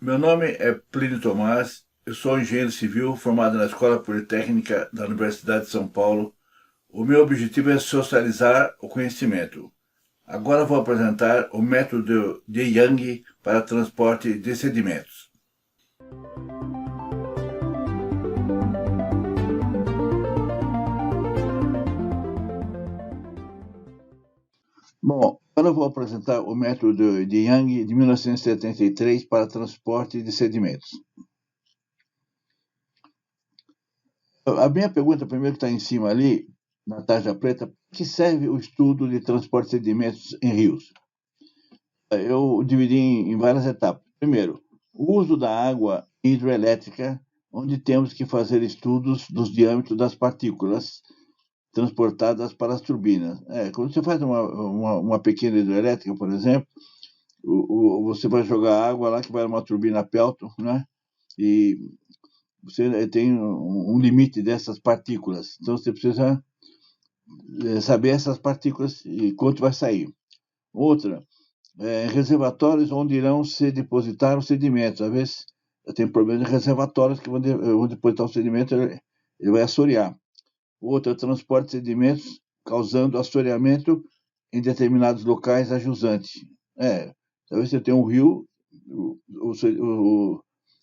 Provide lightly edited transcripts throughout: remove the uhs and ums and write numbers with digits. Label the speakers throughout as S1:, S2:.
S1: Meu nome é Plínio Tomás, eu sou engenheiro civil formado na Escola Politécnica da Universidade de São Paulo. O meu objetivo é socializar o conhecimento. Agora vou apresentar o método de Young para transporte de sedimentos. Bom, agora eu vou apresentar o método de Young de 1973 para transporte de sedimentos. A minha pergunta, primeiro que está em cima ali, na tarja preta, para que serve o estudo de transporte de sedimentos em rios? Eu dividi em várias etapas. Primeiro, o uso da água hidroelétrica, onde temos que fazer estudos dos diâmetros das partículas transportadas para as turbinas. Quando você faz uma pequena hidroelétrica, por exemplo, você vai jogar água lá que vai numa turbina Pelton, né? E você tem um limite dessas partículas. Então você precisa saber essas partículas e quanto vai sair. Outra, reservatórios onde irão se depositar os sedimentos. Às vezes tem problemas de reservatórios que vão depositar o sedimento, ele vai assorear. Outra, transporte de sedimentos causando assoreamento em determinados locais a jusante. Talvez você tenha um rio,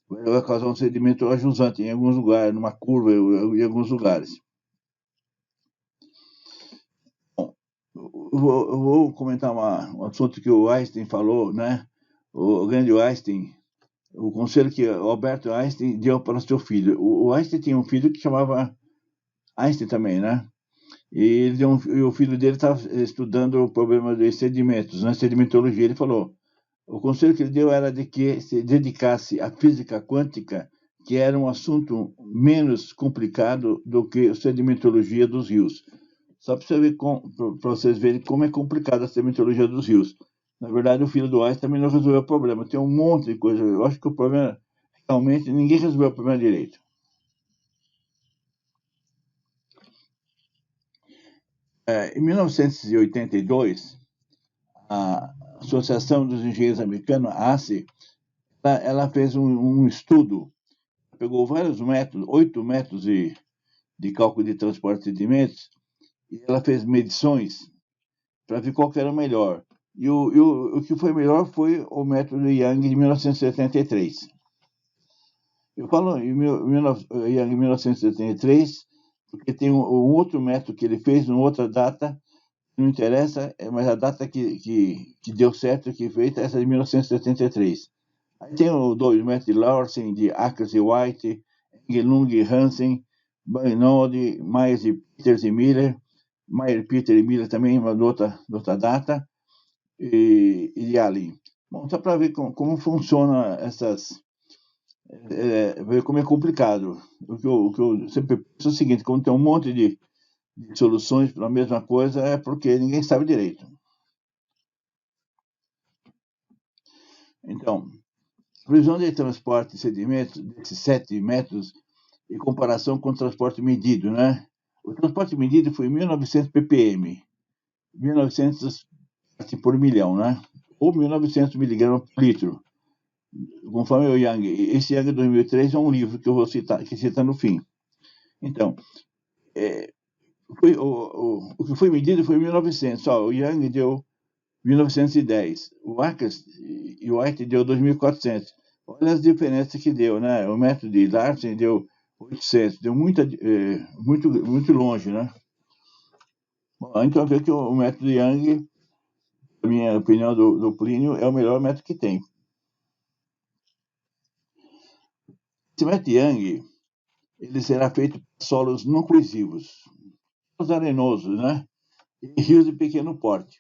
S1: vai causar um sedimento a jusante em alguns lugares, numa curva, em alguns lugares. Bom, eu vou comentar um assunto que o Einstein falou, né? O grande Einstein, o conselho que o Albert Einstein deu para seu filho. O Einstein tinha um filho que chamava Einstein também, né? E o filho dele estava estudando o problema de sedimentos, né? Sedimentologia. Ele falou, o conselho que ele deu era de que se dedicasse à física quântica, que era um assunto menos complicado do que a sedimentologia dos rios. Só para vocês verem como é complicada a sedimentologia dos rios. Na verdade, o filho do Einstein também não resolveu o problema. Tem um monte de coisa. Eu acho que o problema, realmente, ninguém resolveu o problema direito. Em 1982, a Associação dos Engenheiros Americanos, a ACE, ela fez um estudo, pegou vários métodos, 8 métodos de cálculo de transporte de sedimentos, e ela fez medições para ver qual que era o melhor. E o que foi melhor foi o método Young de 1973. Eu falo Young em 1973 porque tem um outro método que ele fez, uma outra data, não interessa, mas a data que deu certo, que fez, é essa de 1973. Aí tem os dois métodos de Larsen, de Akers e White, Engelung e Hansen, Bainod, Myers e Peters e Miller, Meyer, Peter e Miller também, uma outra data, e ali. Bom, só para ver como funciona ver como é complicado. O que eu sempre penso é o seguinte, quando tem um monte de soluções para a mesma coisa, é porque ninguém sabe direito. Então, previsão de transporte de sedimentos, desses 7 métodos, em comparação com o transporte medido, né? O transporte medido foi 1.900 ppm, 1.900 por milhão, né? Ou 1.900 miligramas por litro, conforme o Young. Esse Young 2003 é um livro que eu vou citar, que cita no fim. Então, o que foi medido foi 1.900. O Young deu 1910. O Akers e o White deu 2.400. Olha as diferenças que deu, né? O método de Larsen deu 800. Deu muito longe, né? Bom, então, vê que o método Young, na minha opinião, do Plínio, é o melhor método que tem. Esse método Young, ele será feito em solos não coesivos, solos arenosos, né? E rios de pequeno porte.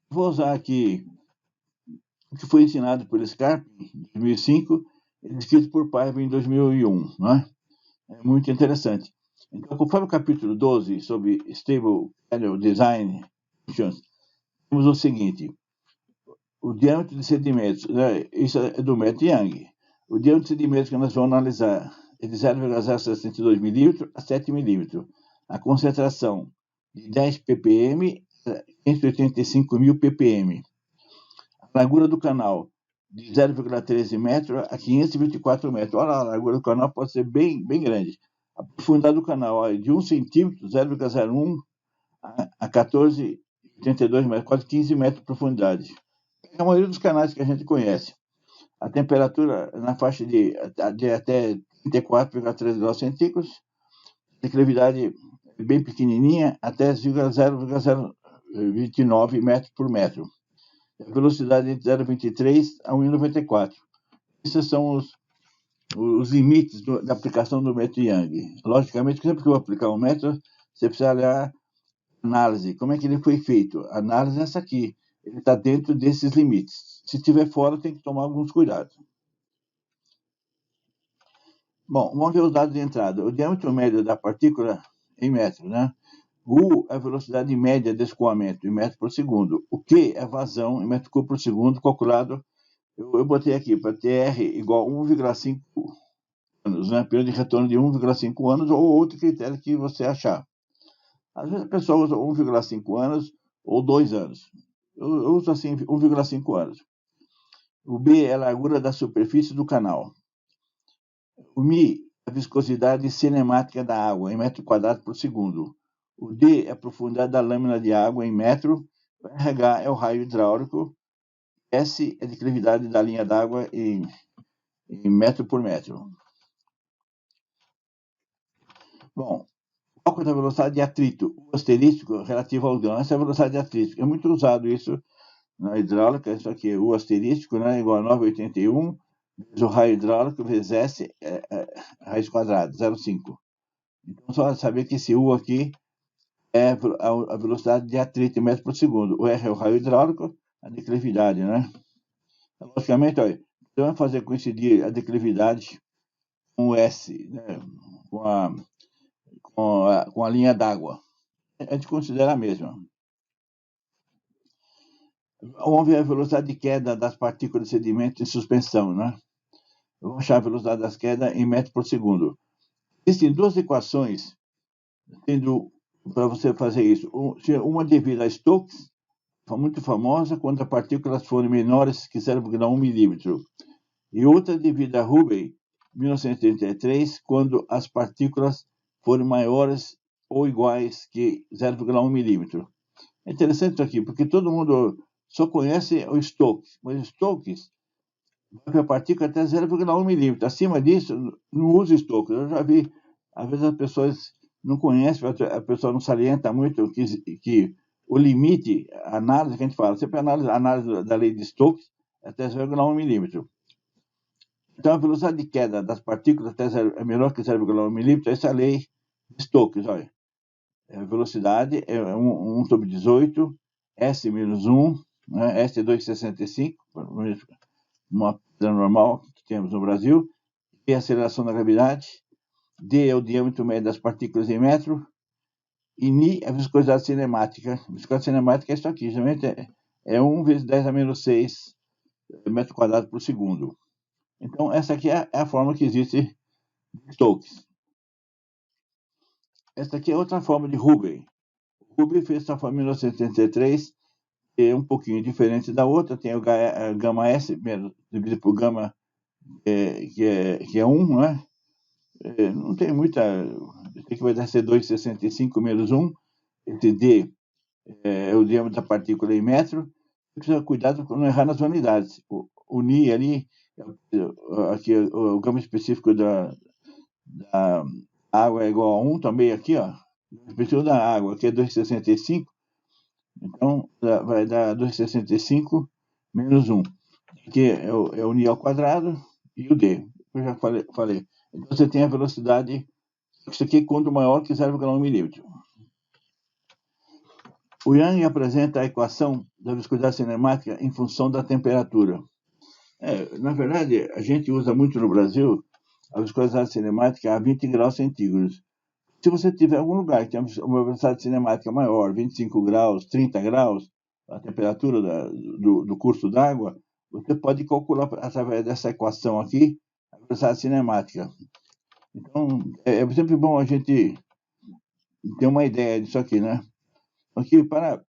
S1: Vou usar aqui o que foi ensinado por Scarpe em 2005, escrito por Paiva em 2001, né? É muito interessante. Então, conforme o capítulo 12 sobre Stable Canal Design, temos o seguinte: o diâmetro de sedimentos, né? Isso é do método Young. O diâmetro de sedimentos que nós vamos analisar é de 0,062 milímetros a 7 milímetros. A concentração de 10 ppm a 185 mil ppm. A largura do canal de 0,13 metros a 524 metros. Olha, a largura do canal pode ser bem grande. A profundidade do canal, olha, de 1 centímetro, 0,01 a 14,82 metros, quase 15 metros de profundidade. É a maioria dos canais que a gente conhece. A temperatura na faixa de até 34,3 graus centígrados, declividade bem pequenininha, até 0,029 metros por metro. A velocidade entre 0,23 a 1,94. Esses são os limites da aplicação do método Young. Logicamente, sempre que eu vou aplicar um método, você precisa olhar a análise. Como é que ele foi feito? A análise é essa aqui. Ele está dentro desses limites. Se estiver fora, tem que tomar alguns cuidados. Bom, vamos ver os dados de entrada. O diâmetro médio da partícula em metros, né? U é a velocidade média de escoamento em metros por segundo. O Q é a vazão em metro cúbico por segundo, calculado. Eu botei aqui para TR igual a 1,5 anos, né? Período de retorno de 1,5 anos ou outro critério que você achar. Às vezes a pessoa usa 1,5 anos ou 2 anos. Eu uso assim 1,5 anos. O B é a largura da superfície do canal. O Mi é a viscosidade cinemática da água em metro quadrado por segundo. O D é a profundidade da lâmina de água em metro. O RH é o raio hidráulico. S é a declividade da linha d'água em metro por metro. Bom, cálculo da velocidade de atrito, o asterístico relativo ao grão. Essa é a velocidade de atrito. É muito usado isso na hidráulica. Isso aqui, o asterístico, né, igual a 981, vezes o raio hidráulico vezes S, raiz quadrada, 0,5. Então, só saber que esse U aqui é a velocidade de atrito em metros por segundo. O R é o raio hidráulico, a declividade, né? Logicamente, olha, então vai fazer coincidir a declividade com o S, né? com a linha d'água. A gente considera a mesma. Vamos ver a velocidade de queda das partículas de sedimento em suspensão, né? Vamos achar a velocidade das quedas em metros por segundo. Existem duas equações para você fazer isso. Uma devido a Stokes, muito famosa, quando as partículas forem menores que 0,1 milímetro. E outra devido a Hubble, 1933, quando as partículas forem maiores ou iguais que 0,1 milímetro. É interessante isso aqui, porque todo mundo só conhece o Stokes, mas o Stokes vai para a partícula até 0,1 milímetro. Acima disso, não usa Stokes. Eu já vi, às vezes as pessoas não conhecem, a pessoa não salienta muito que o limite, a análise que a gente fala, sempre a análise da lei de Stokes é até 0,1 milímetro. Então, a velocidade de queda das partículas é menor que 0,1 milímetro. Essa é a lei de Stokes, olha. A velocidade é 1 sobre 18, S menos 1, né? S é 2,65, uma pedra normal que temos no Brasil. E a aceleração da gravidade. D é o diâmetro médio das partículas em metro. E Ni é a viscosidade cinemática. A viscosidade cinemática é isso aqui, geralmente é 1 vezes 10 a menos 6 metro quadrado por segundo. Então, essa aqui é a forma que existe de Stokes. Essa aqui é outra forma de Hubble. Hubble fez essa forma em 1973, que é um pouquinho diferente da outra. Tem o gama S dividido por gama, que é 1, né? Não tem muita. Tem que vai dar ser 2,65 menos 1. Esse D é o diâmetro da partícula em metro. Precisa cuidado para não errar nas unidades. O Ni ali, aqui, o gama específico da água é igual a 1, também aqui, ó. O específico da água, aqui é 2,65. Então, vai dar 2,65 menos 1. Aqui é o Ni ao quadrado e o D. Eu já falei. Então, você tem a velocidade. Isso aqui é quanto maior que 0,1 milímetro. O Young apresenta a equação da viscosidade cinemática em função da temperatura. Na verdade, a gente usa muito no Brasil a viscosidade cinemática a 20 graus centígrados. Se você tiver algum lugar que tem uma velocidade cinemática maior, 25 graus, 30 graus, a temperatura do curso d'água, você pode calcular através dessa equação aqui a velocidade cinemática. Então, é sempre bom a gente ter uma ideia disso aqui, né? Aqui, para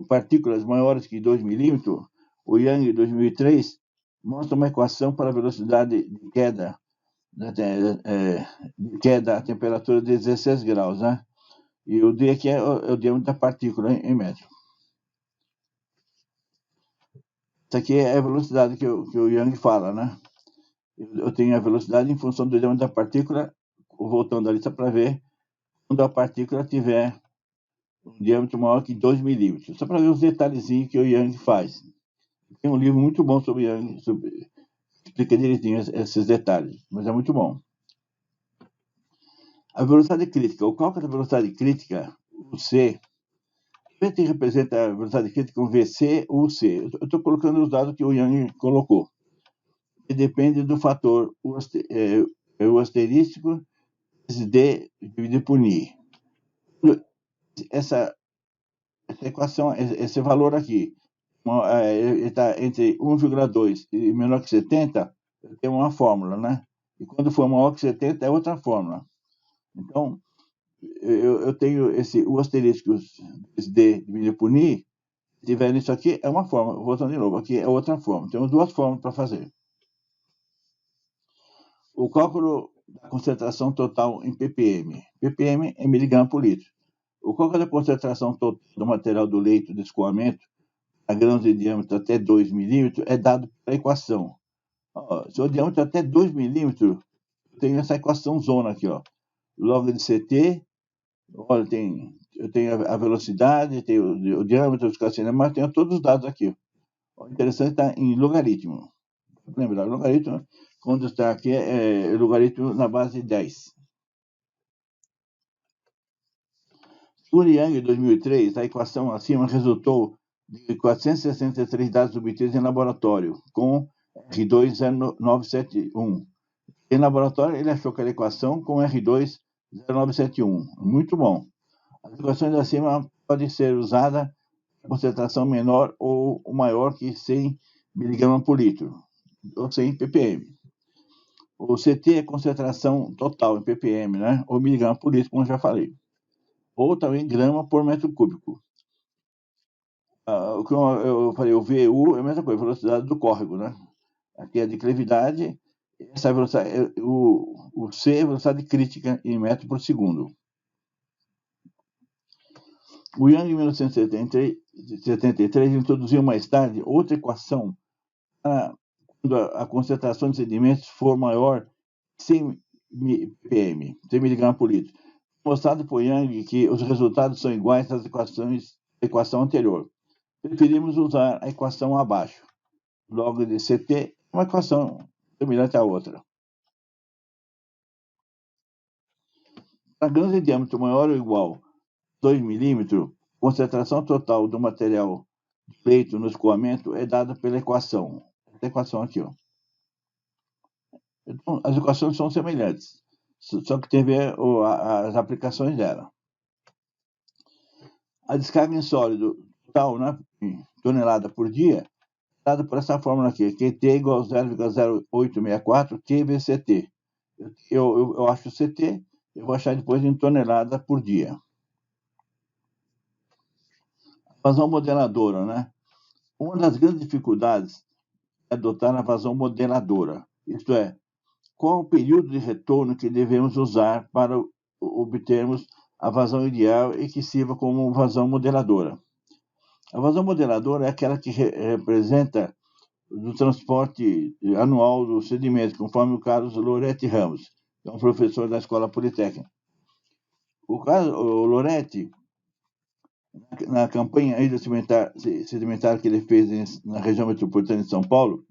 S1: partículas maiores que 2 milímetros, o Young 2003 mostra uma equação para a velocidade de queda, de queda à temperatura de 16 graus, né? E o D aqui é o diâmetro da partícula em metro. Isso aqui é a velocidade que o Young fala, né? Eu tenho a velocidade em função do diâmetro da partícula, voltando ali só para ver quando a partícula tiver um diâmetro maior que 2 milímetros. Só para ver os detalhezinhos que o Young faz. Tem um livro muito bom sobre Young, explica direitinho esses detalhes, mas é muito bom. A velocidade crítica. O cálculo da velocidade crítica, o C, que representa a velocidade crítica com VC ou C. Eu estou colocando os dados que o Young colocou. E depende do fator o asterístico D dividido por Ni. Essa equação, esse valor aqui, está entre 1,2 e menor que 70, tem uma fórmula, né? E quando for maior que 70, é outra fórmula. Então, eu tenho o asterístico D dividido por Ni. Se tiver isso aqui, é uma forma. Voltando de novo, aqui é outra forma. Temos duas formas para fazer. O cálculo da concentração total em ppm. ppm é miligrama por litro. O cálculo da concentração total do material do leito de escoamento a grãos de diâmetro até 2 milímetros é dado pela equação. Se o diâmetro é até 2 milímetros, eu tenho essa equação zona aqui. Log de CT, olha, eu tenho a velocidade, tenho o diâmetro, os mas tenho todos os dados aqui. O interessante está em logaritmo. Lembra, logaritmo, quando está aqui, é logaritmo na base 10. O Young, em 2003, a equação acima resultou de 463 dados obtidos em laboratório, com R20971. Em laboratório, ele achou aquela equação com R20971. Muito bom. As equações acima podem ser usadas em concentração menor ou maior que 100 mg por litro, ou 100 ppm. O CT é concentração total em ppm, né? Ou miligrama por litro, como eu já falei. Ou também grama por metro cúbico. O que eu falei, o VU é a mesma coisa, velocidade do córrego, né? Aqui é a declividade, essa velocidade, o C é a velocidade crítica em metro por segundo. O Young, em 1973, introduziu mais tarde outra equação quando a concentração de sedimentos for maior que 100 ppm, 100 mg por litro. Mostrado por Young que os resultados são iguais às equações da equação anterior. Preferimos usar a equação abaixo. Log de CT, uma equação semelhante à outra. Para grãos de diâmetro maior ou igual a 2 milímetros, concentração total do material feito no escoamento é dada pela equação. Essa equação aqui, ó. Então, as equações são semelhantes, só que tem a ver as aplicações dela. A descarga em sólido total, né, em tonelada por dia, é dada por essa fórmula aqui, QT igual a 0,0864 QVCT. Eu acho o CT, eu vou achar depois em tonelada por dia. Vazão modeladora, né? Uma das grandes dificuldades é adotar a vazão modeladora, isto é, qual o período de retorno que devemos usar para obtermos a vazão ideal e que sirva como vazão modeladora. A vazão modeladora é aquela que representa o transporte anual dos sedimentos, conforme o Carlos Loretti Ramos, que é um professor da Escola Politécnica. O Loretti, na campanha sedimentar que ele fez na região metropolitana de São Paulo,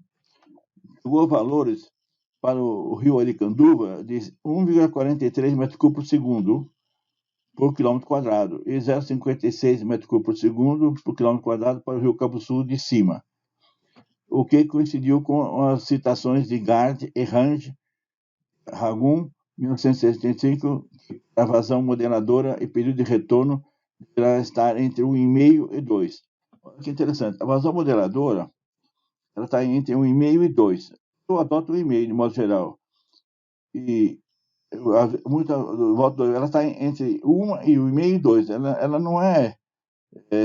S1: jogou valores para o rio Aricanduva de 1,43 metros cúbicos por segundo por quilômetro quadrado e 0,56 metros cúbicos por segundo por quilômetro quadrado para o rio Cabo Sul de cima, o que coincidiu com as citações de Gard e Range Ragum, 1975, a vazão modeladora e período de retorno deverá estar entre 1,5 e 2. Olha que interessante. A vazão modeladora ela está entre 1,5 e 2. Eu adoto 1,5 de modo geral. E ela está entre 1 e 1,5 e 2. Ela não é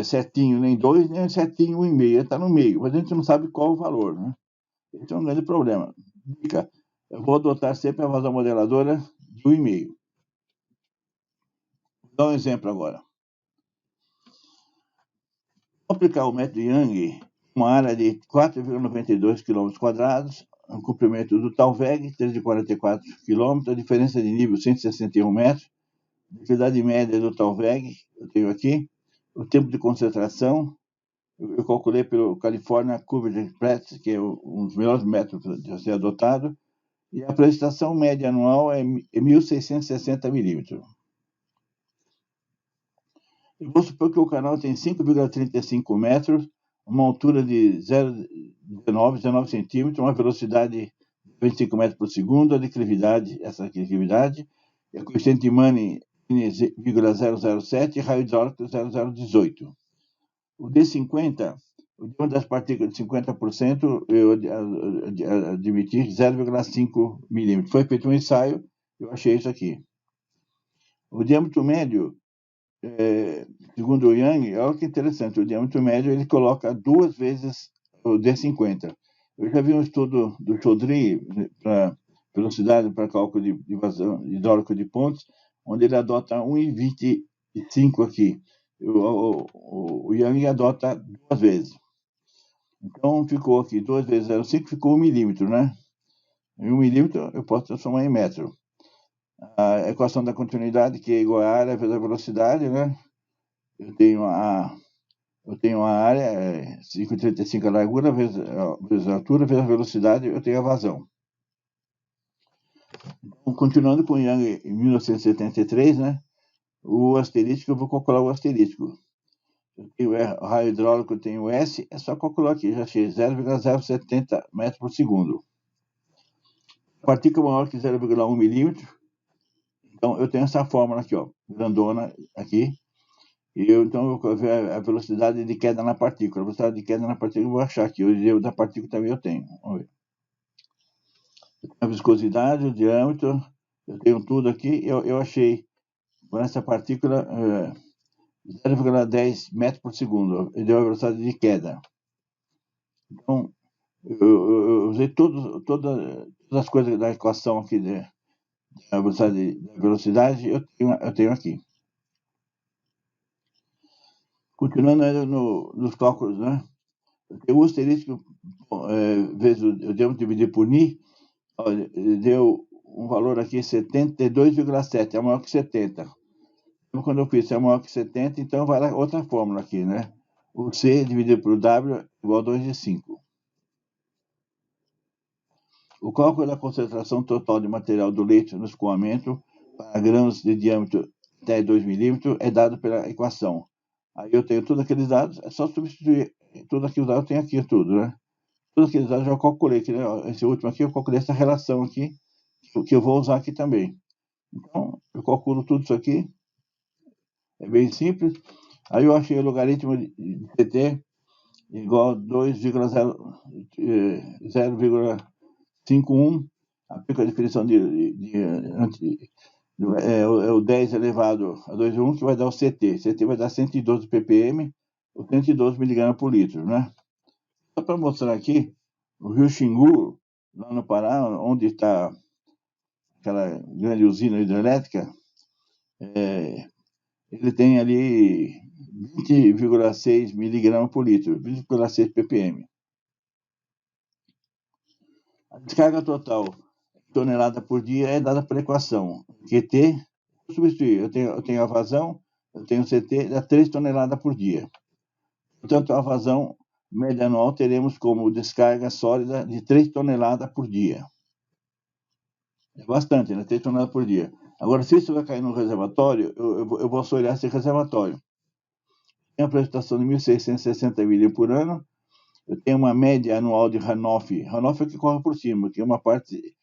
S1: certinho nem 2, nem certinho 1,5. Ela está no meio, mas a gente não sabe qual o valor, né? Esse é um grande problema. Dica: eu vou adotar sempre a vazão modeladora de 1,5. Vou dar um exemplo agora. Vou aplicar o método Young, uma área de 4,92 km², o comprimento do Talveg, 344 km, a diferença de nível 161 metros, a dificuldade média do Talveg, eu tenho aqui, o tempo de concentração, eu calculei pelo California Coverage Practice, que é um dos melhores métodos a ser adotado, e a precipitação média anual é 1.660 milímetros. Eu vou supor que o canal tem 5,35 metros, uma altura de 19 centímetros, uma velocidade de 25 metros por segundo, a declividade, essa declividade, e a coeficiente de Manning 0,007 e raio hidráulico 0,018. O D50, o diâmetro das partículas de 50%, eu admiti 0,5 milímetros. Foi feito um ensaio, eu achei isso aqui. O diâmetro médio, segundo o Young, olha que interessante, o diâmetro médio ele coloca 2 vezes o D50. Eu já vi um estudo do Chaudhry para velocidade para cálculo de vazão hidráulico de pontes, onde ele adota 1,25 aqui. O Young adota 2 vezes. Então ficou aqui 2 vezes 0,5, ficou 1 milímetro, né? E 1 milímetro eu posso transformar em metro. A equação da continuidade, que é igual a área vezes a velocidade, né? Eu tenho a área, 5,35 a largura, vezes a altura, vezes a velocidade, eu tenho a vazão. Então, continuando com o Young em 1973, né? O asterístico, eu vou calcular o asterístico. Eu tenho o raio hidráulico, eu tenho o S, é só calcular aqui, já achei 0,070 metros por segundo. Partícula maior que 0,1 milímetro, então eu tenho essa fórmula aqui, ó, grandona aqui, e então eu vou ver a velocidade de queda na partícula. A velocidade de queda na partícula eu vou achar aqui, o da partícula também eu tenho. Vamos ver. A viscosidade, o diâmetro, eu tenho tudo aqui, eu achei com essa partícula 0,10 metros por segundo, e deu a velocidade de queda. Então, eu usei todas as coisas da equação aqui da velocidade, eu tenho aqui. Continuando ainda nos cálculos, né? O asterístico vezes o diâmetro dividido por Ni, olha, deu um valor aqui 72,7, é maior que 70. Então, quando eu fiz é maior que 70, então vai lá outra fórmula aqui, né? O C dividido por W é igual a 2,5. O cálculo da concentração total de material do leite no escoamento para grãos de diâmetro até 2 milímetros é dado pela equação. Aí eu tenho todos aqueles dados, é só substituir todos aqueles dados, eu tenho aqui tudo, né? Todos aqueles dados eu já calculei aqui, né? Esse último aqui eu calculei essa relação aqui, que eu vou usar aqui também. Então, eu calculo tudo isso aqui, é bem simples. Aí eu achei o logaritmo de CT igual a 0,51, aplica a definição é o 10 elevado a 2,1, que vai dar o CT. CT vai dar 112 ppm, ou 112 mg por litro, né? Só para mostrar aqui, o rio Xingu, lá no Pará, onde está aquela grande usina hidrelétrica, ele tem ali 20,6 mg por litro, 20,6 ppm. A descarga total tonelada por dia é dada pela equação QT, substituir, eu tenho a vazão, eu tenho o CT, dá 3 toneladas por dia. Portanto, a vazão média anual teremos como descarga sólida de 3 toneladas por dia. É bastante, né? 3 toneladas por dia. Agora, se isso vai cair no reservatório, eu vou olhar esse reservatório. Tem a precipitação de 1.660 milímetros por ano, eu tenho uma média anual de runoff. Runoff é que corre por cima, que é uma parte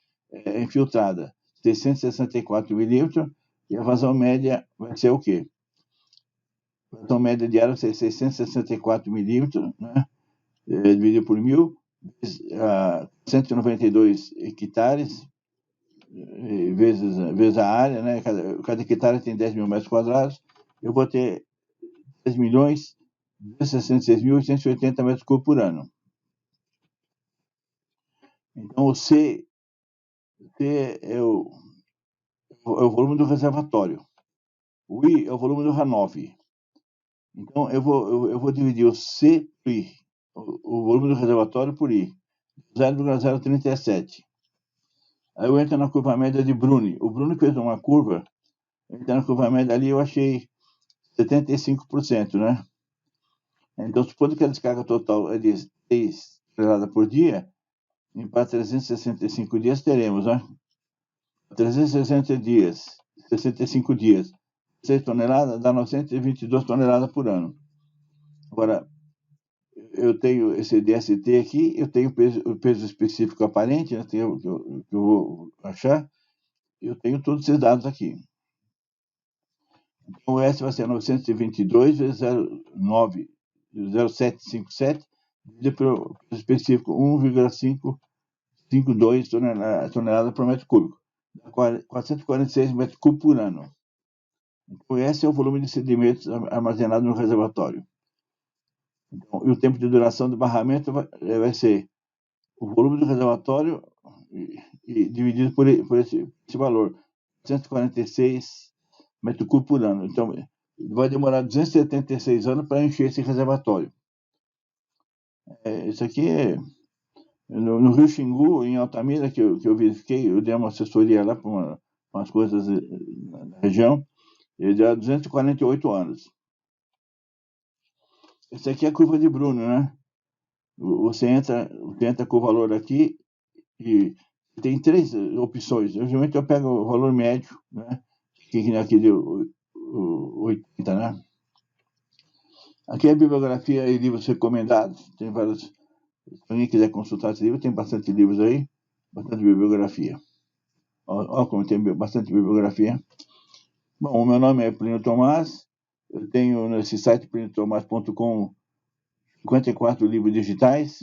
S1: infiltrada, 664 milímetros, e a vazão média vai ser o quê? A vazão média diária vai ser 664 milímetros, né? Dividido por 1.000, 192 hectares, vezes a área, né? Cada hectare tem 10 mil metros quadrados, eu vou ter 10.266.880 metros cúbicos por ano. Então, o C é o volume do reservatório. O I é o volume do RANOV. Então, eu vou dividir o C por I, o volume do reservatório por I, 0,037. Aí eu entro na curva média de Bruni. O Bruni fez uma curva, eu entrei na curva média ali, eu achei 75%, né? Então, supondo que a descarga total é de 6 toneladas por dia, para 365 dias teremos, né? 360 dias, 65 dias, 6 toneladas, dá 922 toneladas por ano. Agora, eu tenho esse DST aqui, eu tenho o peso específico aparente, né, que eu vou achar, eu tenho todos esses dados aqui. Então, o S vai ser 922 vezes 0,757, dividido pelo peso específico 1,552 toneladas por metro cúbico. 446 metros cúbicos por ano. Então, esse é o volume de sedimentos armazenado no reservatório. Então, e o tempo de duração do barramento vai ser o volume do reservatório dividido por esse valor, 146 metros cúbicos por ano. Então, vai demorar 276 anos para encher esse reservatório. Isso aqui é no Rio Xingu, em Altamira, que eu verifiquei, eu dei uma assessoria lá para umas coisas na região, ele deu 248 anos. Essa aqui é a curva de Bruno, né? Você entra com o valor aqui e tem 3 opções. Geralmente eu pego o valor médio, né? Que aqui deu 80, né? Aqui é a bibliografia e livros recomendados. Tem vários. Se alguém quiser consultar esse livro, tem bastante livros aí, bastante bibliografia. Olha como tem bastante bibliografia. Bom, o meu nome é Plínio Tomás. Eu tenho nesse site pliniotomás.com 54 livros digitais.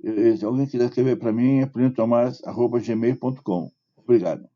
S1: Se alguém quiser escrever para mim, é pliniotomás@gmail.com. Obrigado.